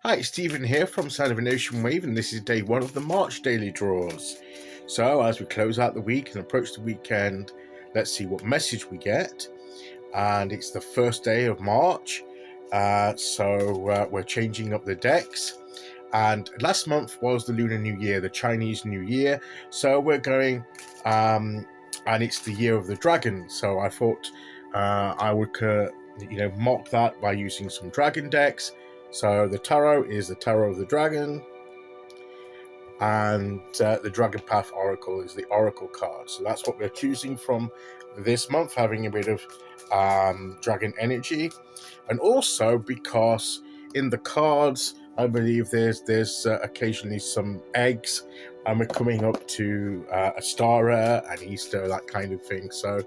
Hi, it's Stephen here from Sound of an Ocean Wave, and this is day one of the March daily draws. So, as we close out the week and approach the weekend, let's see what message we get. And it's the first day of March, so we're changing up the decks. And last month was the Lunar New Year, the Chinese New Year. So we're going, and it's the Year of the Dragon. So I thought I would, mark that by using some dragon decks. So the tarot is the Tarot of the Dragon, and the Dragon Path Oracle is the Oracle card. So that's what we're choosing from this month, having a bit of dragon energy. And also because in the cards, I believe there's occasionally some eggs, and we're coming up to Astara and Easter, that kind of thing. So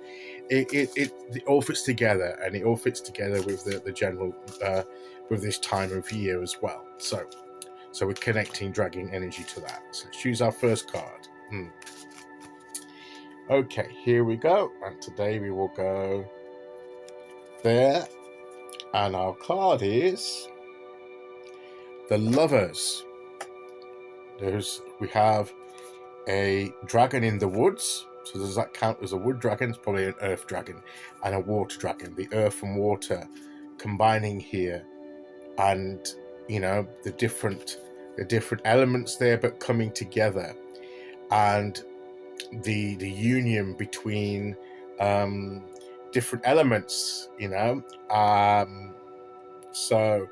it all fits together, and it all fits together with the general with this time of year as well. So we're connecting dragon energy to that. So let's choose our first card. Okay, here we go. And today we will go there. And our card is the Lovers. We have a dragon in the woods. So does that count as a wood dragon? It's probably an earth dragon and a water dragon. The earth and water combining here, and the different elements there, but coming together, and the union between different elements. So,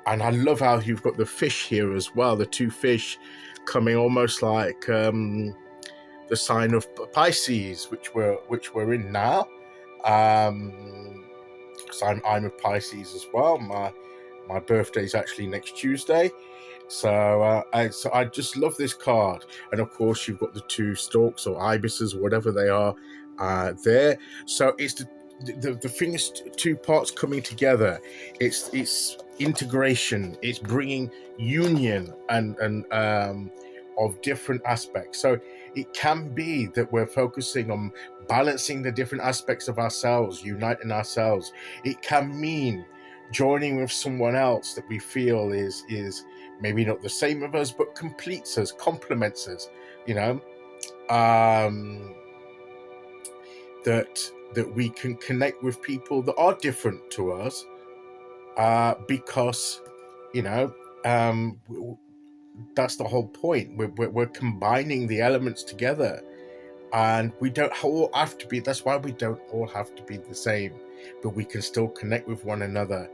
and I love how you've got the fish here as well. The two fish coming almost like the sign of Pisces, which we're in now. Because I'm a Pisces as well. My birthday is actually next Tuesday. So I just love this card. And of course, you've got the two storks or ibises, whatever they are, there. So it's the thing is two parts coming together. It's integration. It's bringing union and of different aspects. So it can be that we're focusing on balancing the different aspects of ourselves, uniting ourselves. It can mean joining with someone else that we feel is maybe not the same of us, but completes us, complements us, that we can connect with people that are different to us, because that's the whole point. We're combining the elements together, and we don't all have to be. That's why we don't all have to be the same, but we can still connect with one another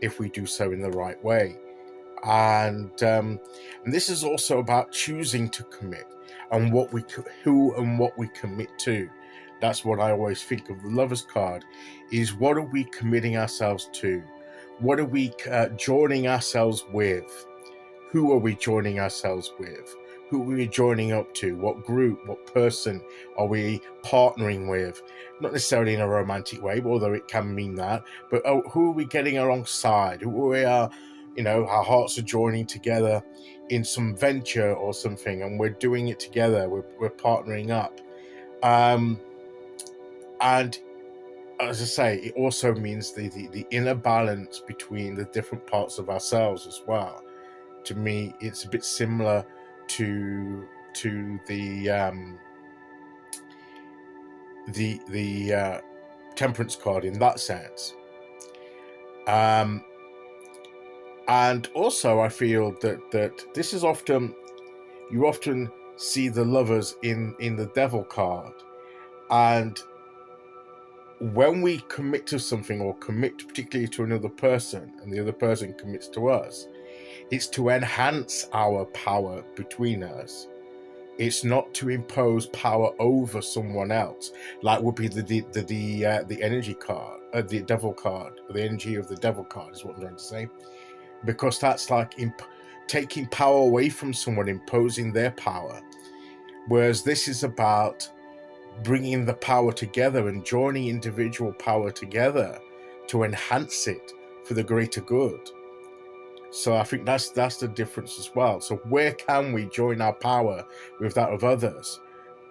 if we do so in the right way. And this is also about choosing to commit, and who and what we commit to. That's what I always think of the Lovers card, is what are we committing ourselves to? What are we joining ourselves with? Who are we joining ourselves with? Who are we joining up to? What group, what person are we partnering with? Not necessarily in a romantic way, although it can mean that, but who are we getting alongside? Who we are, our hearts are joining together in some venture or something, and we're doing it together. We're partnering up. And as I say, it also means the inner balance between the different parts of ourselves as well. To me, it's a bit similar to the Temperance card in that sense. And also, I feel that this is you often see the Lovers in the Devil card, and when we commit to something, or commit particularly to another person, and the other person commits to us, it's to enhance our power between us. It's not to impose power over someone else, like would be the energy card, the Devil card, or the energy of the Devil card is what I'm trying to say, because that's like taking power away from someone, imposing their power. Whereas this is about bringing the power together and joining individual power together to enhance it for the greater good. So I think that's the difference as well. So where can we join our power with that of others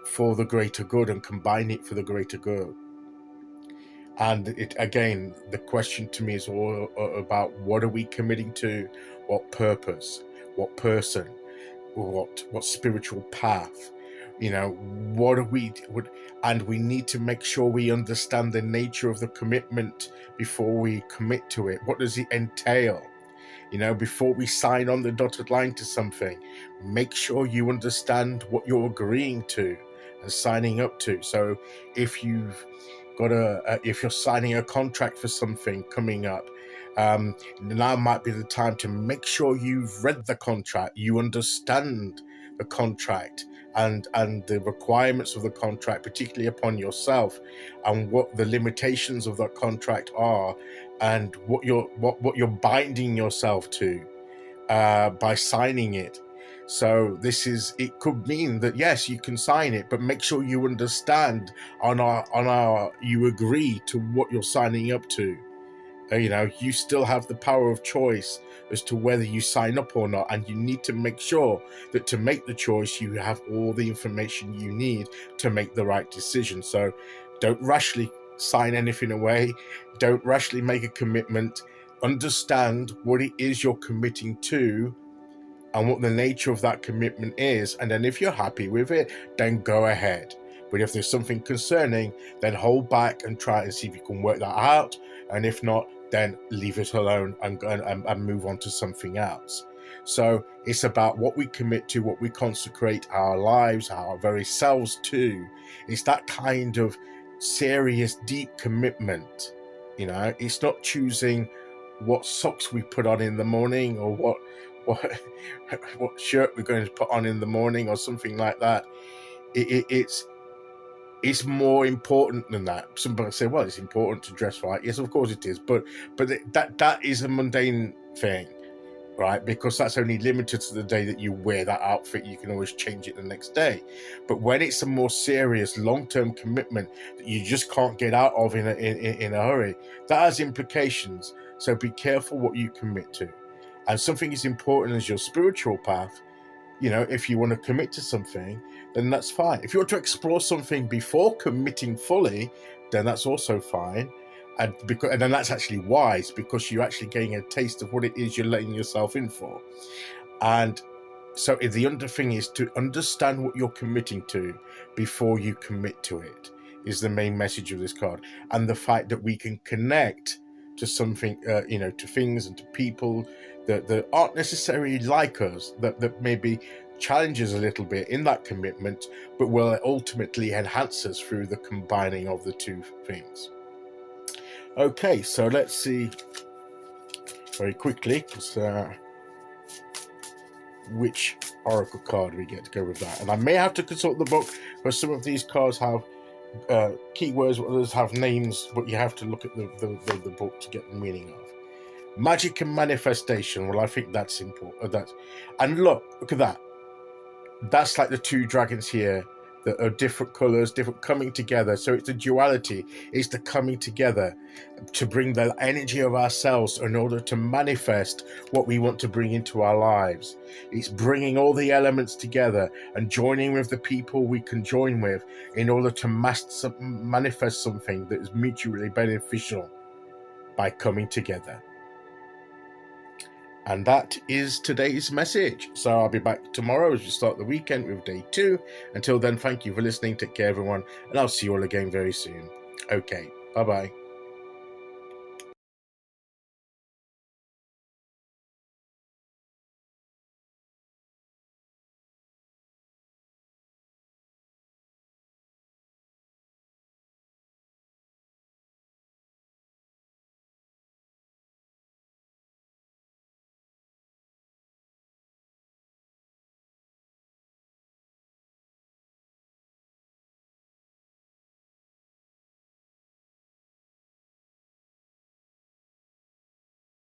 for the greater good and combine it for the greater good? And it, again, the question to me is all about what are we committing to? what purpose, what person, what spiritual path, what are we, and we need to make sure we understand the nature of the commitment before we commit to it. What does it entail? Before we sign on the dotted line to something, make sure you understand what you're agreeing to and signing up to. So if you've got if you're signing a contract for something coming up, now might be the time to make sure you've read the contract, you understand the contract and the requirements of the contract, particularly upon yourself, and what the limitations of that contract are, and what you're binding yourself to by signing it. So it could mean that yes, you can sign it, but make sure you understand you agree to what you're signing up to. You still have the power of choice as to whether you sign up or not, and you need to make sure that to make the choice, you have all the information you need to make the right decision. So don't rashly sign anything away. Don't rashly make a commitment. Understand what it is you're committing to and what the nature of that commitment is. And then if you're happy with it, then go ahead. But if there's something concerning, then hold back and try and see if you can work that out. And if not, then leave it alone and move on to something else. So it's about what we commit to, what we consecrate our lives, our very selves to. It's that kind of serious, deep commitment. It's not choosing what socks we put on in the morning, or what shirt we're going to put on in the morning, or something like that. It's more important than that. Somebody say, well, it's important to dress right. Yes, of course it is, but that is a mundane thing, right? Because that's only limited to the day that you wear that outfit. You can always change it the next day. But when it's a more serious long-term commitment that you just can't get out of in a hurry, that has implications. So be careful what you commit to. And something as important as your spiritual path, if you want to commit to something, then that's fine. If you want to explore something before committing fully, then that's also fine. And then that's actually wise, because you're actually getting a taste of what it is you're letting yourself in for. And so the other thing is to understand what you're committing to before you commit to it, is the main message of this card. And the fact that we can connect to something, to things and to people that aren't necessarily like us, that maybe challenges a little bit in that commitment, but will ultimately enhance us through the combining of the two things. Okay, so let's see very quickly which oracle card we get to go with that. And I may have to consult the book, because some of these cards have keywords, others have names, but you have to look at the book to get the meaning of. Magic and manifestation. Well, I think that's important. And look at that. That's like the two dragons here that are different colors, different, coming together. So it's the duality. It's the coming together to bring the energy of ourselves in order to manifest what we want to bring into our lives. It's bringing all the elements together and joining with the people we can join with in order to manifest something that is mutually beneficial by coming together. And that is today's message. So I'll be back tomorrow as we start the weekend with day 2. Until then, thank you for listening. Take care, everyone. And I'll see you all again very soon. Okay, bye-bye.